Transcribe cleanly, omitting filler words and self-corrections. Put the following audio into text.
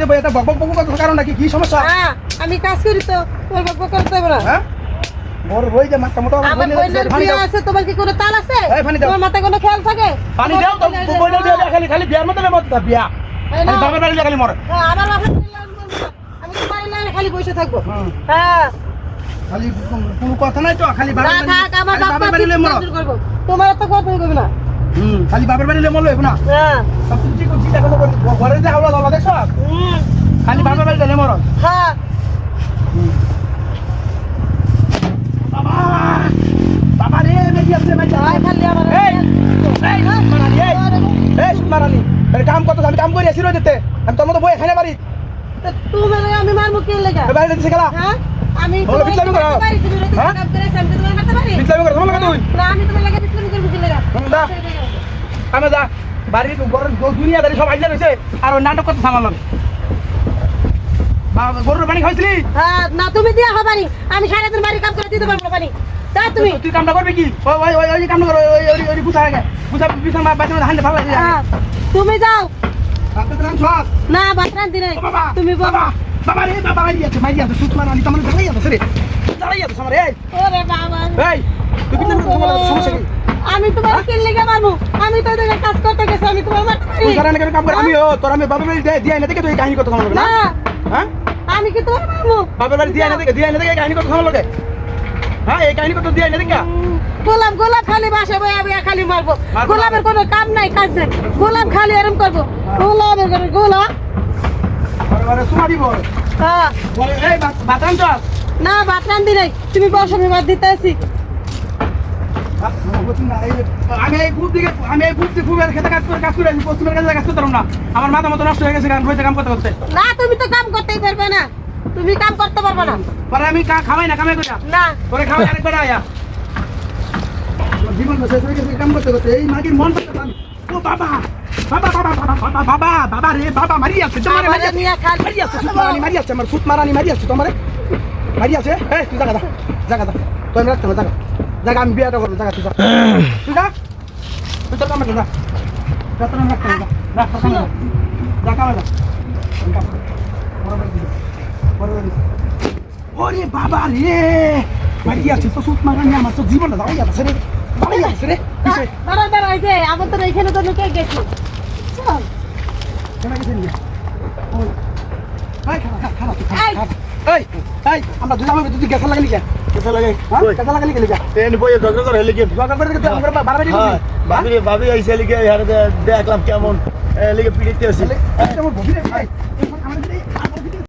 এটা বকবক বকবক করার কারণ নাকি কি সমস্যা? হ্যাঁ আমি কাজ করি তো তোমার বকবক করতে হবে না। হ্যাঁ বড় হই যে মাথা মোটা আমার বোনের বিয়ে আছে, তোমার কি কোনো তাল আছে? তোমার মাথায় কোনো খেয়াল থাকে? পানি দাও তো বইটা দিয়ে খালি খালি বিয়ার মতো মত বিয়া খালি বাবার বাড়ি খালি মরে। হ্যাঁ আমার বাবার বাড়ি আমি তো বাড়ি না খালি বসে থাকবো। হ্যাঁ খালি কোনো কথা নাই তো খালি না থাক আমার বাবার বাড়ি করব তোমার তো কথা কইবে না। খালি বাবার বাড়ি মরলো না। হ্যাঁ সব কিছু ঠিক করছি দেখো ঘরে যে হাওলা দাও দেখছো খালি বাবার বাড়ি গেলে মরো। হ্যাঁ বাবা বাবা রে মেজি আছে মেজি আয় খালি আমার এই মারানি এই মারানি আরে কাম করতে আমি কাম করি আসি রই দিতে আমি তোর মতো বই এখানে বাড়ি তুমি আমি মারমু কি লাগা বাইরে দিছে গেলা। হ্যাঁ আমি বলো বিছলামি করো। তুমি কাম করে আমি তোমার মারতে পারি বিছলামি করো তোমার লাগা তুই না আমি তোমার লাগা বিছলামি করব কি লাগা দা আমি যা বাড়ি দুনিয়াদারি সব আইলা রইছে আর ওই নাটক করতে সামাল লাগে গরুর পানি খাইছিলি? হ্যাঁ না তুমি দিয়া হবানি আমি সারা দিন বাড়ি কাম করে দিতে পারবো পানি যা তুমি তুই কামটা করবি কি ওই ওই ওই কামটা করো ওই বুঝা লাগে বুঝা বিছান বাইতে হান্ডে ভালো লাগে। হ্যাঁ তুমি যাও আপনি তো রামছাস না বাতরান দিনে বাবা তুমি বাবা বাবা রে বাবা মারি আছে সুত মারানি তোমার দাঁড়াই আছে রে দাঁড়াই আছে আমার এই ওরে বাবা এই তুই কিন্তু সমস্যা কি আমি তোমার কি লাগা মারমু আমি তো দেখে কাজ করতে গেছি আমি তোমার মারতে পারি তুই সারা কাম করে আমি তোর আমি বাবা বাড়ি দিয়ে না দেখে তুই কাহিনী করতে সামনে না না হ্যাঁ আমি কি তোমার মারমু বাবা বাড়ি দিয়ে না দেখে কাহিনী করতে সামনে লাগে হ্যাঁ এই কাহিনী করতে দিয়ে না দেখে গোলাম গোলাম খালি বাসা বই আমি খালি মারবো গোলামের কোনো কাম নাই কাজ নেই গোলাম খালি এরকম করবো গোলামের করে গোলাম আরে সুমা দিব হ্যাঁ বলে এই বাতান চাস না বাতরান দি নাই তুমি বসো আমি মার দিতে আসি আমি এই গ্রুপ দিকে আমি এই গ্রুপ থেকে খেতে কাজ করে আমি পশ্চিমের কাছে কাজ করতে পারবো না আমার মাথা মতো নষ্ট হয়ে গেছে কারণ রয়েছে কাম করতে করতে না তুমি তো কাম করতেই পারবে না তুমি কাম করতে পারবে না পরে আমি খাওয়াই না কামাই করি না পরে খাওয়াই আরেকবার আয়া জীবন শেষ হয়ে গেছে কাম করতে করতে এই মাগির মন করতে ও বাবা বাবা বাবা বাবা বাবা বাবা রে বাবা মারি আছে তোমার মারি আছে মারি আছে আমার সুত মারানি মারি আছে তোমার মারি আছে এই তুই জায়গা জায়গা তুই রাখতে না জায়গা জায়গা আমি বিয়েটা করবো জায়গা তুই যা তুই যা তুই চল আমার যা যা তোর রাখতে না রাখ যা কামে যা ওরে বাবা রে মারি আছে তো সুত মারানি আমার তো জীবনটা দাঁড়াই আছে রে দাঁড়াই আছে রে দাঁড়া দাঁড়া এই যে আমার তো এখানে তো লুকিয়ে গেছি চল কেন গেছিস নি এই খালা এই এই আমরা দুজন মিলে তুই গ্যাস লাগালি কে গ্যাস লাগাই হ্যাঁ গ্যাস লাগালি কে লিখা ট্রেন বইয়ে ঝগড়া করে লিখে জগা করে তুই আমরা বারবার হ্যাঁ ভাবি আইসে লিখে দেখলাম কেমন লিখে পিড়িতে আসি কেমন ববি রে ভাই